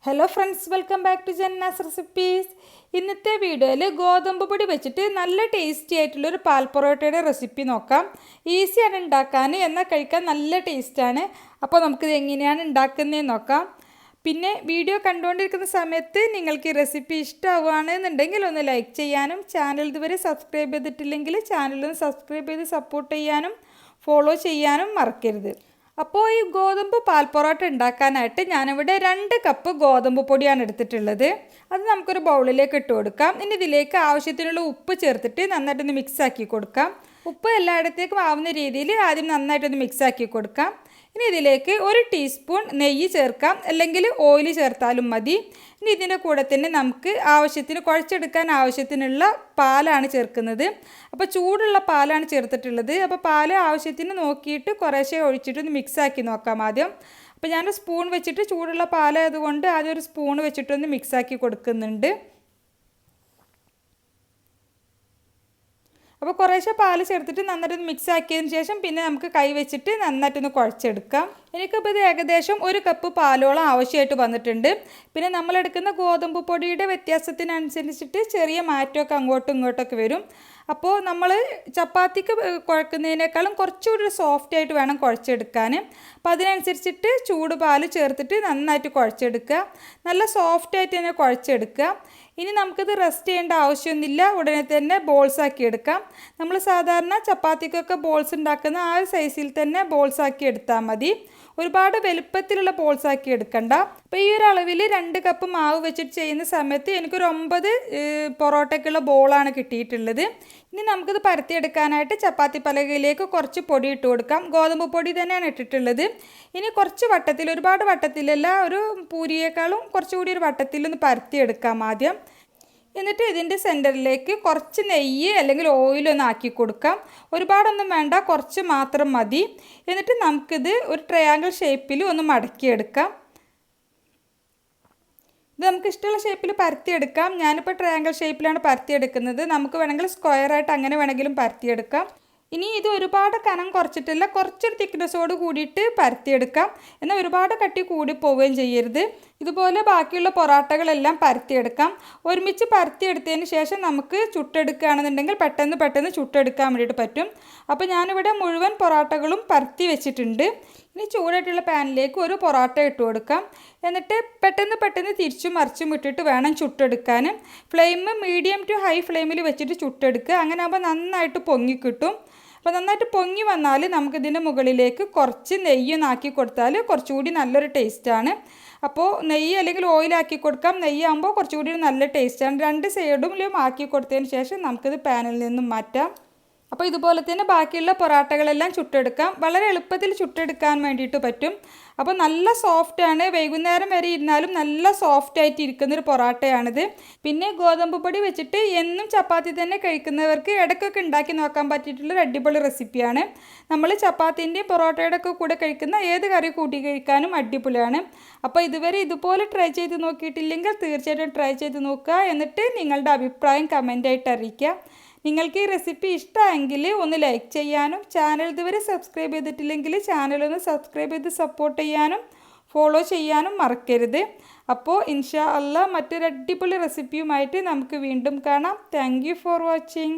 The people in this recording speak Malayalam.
Hello friends, welcome back to Janna's recipes. ഇന്നത്തെ വീഡിയോയിൽ ഗോതമ്പ് പൊടി വെച്ചിട്ട് നല്ല ടേസ്റ്റി ആയിട്ടുള്ളൊരു പാൽ പൊറോട്ടയുടെ റെസിപ്പി നോക്കാം. ഈസിയാണ് ഉണ്ടാക്കാൻ, എന്നാൽ കഴിക്കാൻ നല്ല ടേസ്റ്റാണ്. അപ്പോൾ നമുക്കിത് എങ്ങനെയാണ് ഉണ്ടാക്കുന്നതെന്ന് നോക്കാം. പിന്നെ വീഡിയോ കണ്ടുകൊണ്ടിരിക്കുന്ന സമയത്ത് നിങ്ങൾക്ക് ഈ റെസിപ്പി ഇഷ്ടമാവുകയാണെന്നുണ്ടെങ്കിൽ ഒന്ന് ലൈക്ക് ചെയ്യാനും, ചാനൽ ഇതുവരെ സബ്സ്ക്രൈബ് ചെയ്തിട്ടില്ലെങ്കിൽ ചാനലൊന്ന് സബ്സ്ക്രൈബ് ചെയ്ത് സപ്പോർട്ട് ചെയ്യാനും ഫോളോ ചെയ്യാനും മറക്കരുത്. അപ്പോൾ ഈ ഗോതമ്പ് പാൽ പൊറോട്ട ഉണ്ടാക്കാനായിട്ട് ഞാനിവിടെ 2 കപ്പ് ഗോതമ്പ് പൊടിയാണ് എടുത്തിട്ടുള്ളത്. അത് നമുക്കൊരു ബൗളിലേക്ക് ഇട്ട് കൊടുക്കാം. ഇനി ഇതിലേക്ക് ആവശ്യത്തിനുള്ള ഉപ്പ് ചേർത്തിട്ട് നന്നായിട്ടൊന്ന് മിക്സാക്കി കൊടുക്കാം. ഉപ്പ് എല്ലായിടത്തേക്കും ആവുന്ന രീതിയിൽ ആദ്യം നന്നായിട്ടൊന്ന് മിക്സാക്കി കൊടുക്കാം. ഇനി ഇതിലേക്ക് 1 ടീസ്പൂൺ നെയ്യ് ചേർക്കാം, അല്ലെങ്കിൽ ഓയിൽ ചേർത്താലും മതി. ഇനി ഇതിൻ്റെ കൂടെ തന്നെ നമുക്ക് ആവശ്യത്തിന് കുഴച്ചെടുക്കാൻ ആവശ്യത്തിനുള്ള പാലാണ് ചേർക്കുന്നത്. അപ്പോൾ ചൂടുള്ള പാലാണ് ചേർത്തിട്ടുള്ളത്. അപ്പോൾ പാൽ ആവശ്യത്തിന് നോക്കിയിട്ട് കുറേശ്ശെ ഒഴിച്ചിട്ടൊന്ന് മിക്സാക്കി നോക്കാം ആദ്യം. അപ്പോൾ ഞാൻ സ്പൂൺ വെച്ചിട്ട്, ചൂടുള്ള പാലായതുകൊണ്ട് ആദ്യം ഒരു സ്പൂൺ വെച്ചിട്ടൊന്ന് മിക്സാക്കി കൊടുക്കുന്നുണ്ട്. അപ്പോൾ കുറേശ്ശെ പാൽ ചേർത്തിട്ട് നന്നായിട്ടൊന്ന് മിക്സ് ആക്കിയതിന് ശേഷം പിന്നെ നമുക്ക് കൈ വെച്ചിട്ട് നന്നായിട്ടൊന്ന് കുഴച്ചെടുക്കാം. എനിക്കിപ്പോൾ ഇത് ഏകദേശം 1 കപ്പ് പാലോളം ആവശ്യമായിട്ട് വന്നിട്ടുണ്ട്. പിന്നെ നമ്മളെടുക്കുന്ന ഗോതമ്പ് പൊടിയുടെ വ്യത്യാസത്തിനനുസരിച്ചിട്ട് ചെറിയ മാറ്റമൊക്കെ അങ്ങോട്ടും ഇങ്ങോട്ടൊക്കെ വരും. അപ്പോൾ നമ്മൾ ചപ്പാത്തിക്ക് കുഴക്കുന്നതിനേക്കാളും കുറച്ചുകൂടി സോഫ്റ്റ് ആയിട്ട് വേണം കുഴച്ചെടുക്കാൻ. അപ്പോൾ അതിനനുസരിച്ചിട്ട് ചൂട് പാൽ ചേർത്തിട്ട് നന്നായിട്ട് കുഴച്ചെടുക്കുക. നല്ല സോഫ്റ്റായിട്ട് തന്നെ കുഴച്ചെടുക്കുക. ഇനി നമുക്കിത് റെസ്റ്റ് ചെയ്യേണ്ട ആവശ്യമൊന്നുമില്ല, ഉടനെ തന്നെ ബോൾസ് ആക്കി എടുക്കാം. നമ്മൾ സാധാരണ ചപ്പാത്തിക്കൊക്കെ ബോൾസ് ഉണ്ടാക്കുന്ന ആ ഒരു സൈസിൽ തന്നെ ബോൾസ് ആക്കി എടുത്താൽ മതി. ഒരുപാട് വലുപ്പത്തിലുള്ള ബോൾസ് ആക്കി എടുക്കണ്ട. അപ്പോൾ ഈ ഒരു അളവിൽ 2 കപ്പ് മാവ് വെച്ചിട്ട് ചെയ്യുന്ന സമയത്ത് എനിക്കൊരു 9 പൊറോട്ടയ്ക്കുള്ള ബോളാണ് കിട്ടിയിട്ടുള്ളത്. ഇനി നമുക്കിത് പരത്തിയെടുക്കാനായിട്ട് ചപ്പാത്തി പലകയിലേക്ക് കുറച്ച് പൊടി ഇട്ട് കൊടുക്കാം. ഗോതമ്പ് പൊടി തന്നെയാണ് ഇട്ടിട്ടുള്ളത്. ഇനി കുറച്ച് വട്ടത്തിൽ, ഒരുപാട് വട്ടത്തിലല്ല, ഒരു പൂരിയേക്കാളും കുറച്ചുകൂടി ഒരു വട്ടത്തിലൊന്ന് പരത്തിയെടുക്കാം ആദ്യം. എന്നിട്ട് ഇതിൻ്റെ സെൻറ്ററിലേക്ക് കുറച്ച് നെയ്യ് അല്ലെങ്കിൽ ഓയിലൊന്ന് ആക്കി കൊടുക്കാം. ഒരുപാടൊന്നും വേണ്ട, കുറച്ച് മാത്രം മതി. എന്നിട്ട് നമുക്കിത് ഒരു ട്രയാങ്കിൾ ഷേപ്പിൽ ഒന്ന് മടക്കിയെടുക്കാം. ഇത് നമുക്ക് ഇഷ്ടമുള്ള ഷേപ്പിൽ പരത്തിയെടുക്കാം. ഞാനിപ്പോൾ ട്രയാങ്കിൾ ഷേപ്പിലാണ് പരത്തിയെടുക്കുന്നത്. നമുക്ക് വേണമെങ്കിൽ സ്ക്വയറായിട്ട് അങ്ങനെ വേണമെങ്കിലും പരത്തിയെടുക്കാം. ഇനി ഇത് ഒരുപാട് കനം കുറച്ചിട്ടില്ല, കുറച്ചൊരു തിക്നെസ്സോട് കൂടിയിട്ട് പരത്തിയെടുക്കാം. എന്നാൽ ഒരുപാട് കട്ടി കൂടി പോവുകയും ചെയ്യരുത്. ഇതുപോലെ ബാക്കിയുള്ള പൊറോട്ടകളെല്ലാം പരത്തിയെടുക്കാം. ഒരുമിച്ച് പരത്തിയെടുത്തതിന് ശേഷം നമുക്ക് ചുട്ടെടുക്കുകയാണെന്നുണ്ടെങ്കിൽ പെട്ടെന്ന് ചുട്ടെടുക്കാൻ വേണ്ടിയിട്ട് പറ്റും. അപ്പോൾ ഞാനിവിടെ മുഴുവൻ പൊറോട്ടകളും പരത്തി വെച്ചിട്ടുണ്ട്. ഇനി ചൂടായിട്ടുള്ള പാനിലേക്ക് ഒരു പൊറോട്ട ഇട്ട് കൊടുക്കാം. എന്നിട്ട് പെട്ടെന്ന് തിരിച്ചും മറിച്ചും ഇട്ടിട്ട് വേണം ചുട്ടെടുക്കാൻ. ഫ്ലെയിം മീഡിയം ടു ഹൈ ഫ്ലെയിമിൽ വെച്ചിട്ട് ചുട്ടെടുക്കുക. അങ്ങനെ ആകുമ്പോൾ നന്നായിട്ട് പൊങ്ങി കിട്ടും. അപ്പോൾ നന്നായിട്ട് പൊങ്ങി വന്നാൽ നമുക്കിതിൻ്റെ മുകളിലേക്ക് കുറച്ച് നെയ്യൊന്നാക്കി കൊടുത്താൽ കുറച്ചുകൂടി നല്ലൊരു ടേസ്റ്റാണ്. അപ്പോൾ നെയ്യ് അല്ലെങ്കിൽ ഓയിലാക്കി കൊടുക്കാം. നെയ്യാകുമ്പോൾ കുറച്ചുകൂടി നല്ല ടേസ്റ്റാണ്. 2 സൈഡിലും ആക്കി കൊടുത്തതിന് ശേഷം നമുക്കിത് പാനിൽ നിന്നും മാറ്റാം. അപ്പോൾ ഇതുപോലെ തന്നെ ബാക്കിയുള്ള പൊറോട്ടകളെല്ലാം ചുട്ടെടുക്കാം. വളരെ എളുപ്പത്തിൽ ചുട്ടെടുക്കാൻ വേണ്ടിയിട്ട് പറ്റും. അപ്പോൾ നല്ല സോഫ്റ്റാണ്. വൈകുന്നേരം വരെ ഇരുന്നാലും നല്ല സോഫ്റ്റായിട്ട് ഇരിക്കുന്നൊരു പൊറോട്ടയാണിത്. പിന്നെ ഗോതമ്പ് പൊടി വെച്ചിട്ട് എന്നും ചപ്പാത്തി തന്നെ കഴിക്കുന്നവർക്ക് ഇടയ്ക്കൊക്കെ ഉണ്ടാക്കി നോക്കാൻ പറ്റിയിട്ടുള്ളൊരു അടിപൊളി റെസിപ്പിയാണ്. നമ്മൾ ചപ്പാത്തിൻ്റെയും പൊറോട്ടയുടെ ഒക്കെ കൂടെ കഴിക്കുന്ന ഏത് കറി കൂട്ടി കഴിക്കാനും അടിപൊളിയാണ്. അപ്പോൾ ഇതുവരെ ഇതുപോലെ ട്രൈ ചെയ്ത് നോക്കിയിട്ടില്ലെങ്കിൽ തീർച്ചയായിട്ടും ട്രൈ ചെയ്ത് നോക്കുക. എന്നിട്ട് നിങ്ങളുടെ അഭിപ്രായം കമൻ്റായിട്ട് അറിയിക്കുക. നിങ്ങൾക്ക് ഈ റെസിപ്പി ഇഷ്ടമായെങ്കിൽ ഒന്ന് ലൈക്ക് ചെയ്യാനും, ചാനൽ ഇതുവരെ സബ്സ്ക്രൈബ് ചെയ്തിട്ടില്ലെങ്കിൽ ചാനലൊന്ന് സബ്സ്ക്രൈബ് ചെയ്ത് സപ്പോർട്ട് ചെയ്യാനും ഫോളോ ചെയ്യാനും മറക്കരുത്. അപ്പോൾ ഇൻഷാ അല്ലാഹ് മറ്റൊരു അടിപൊളി റെസിപ്പിയുമായിട്ട് നമുക്ക് വീണ്ടും കാണാം. Thank you for watching.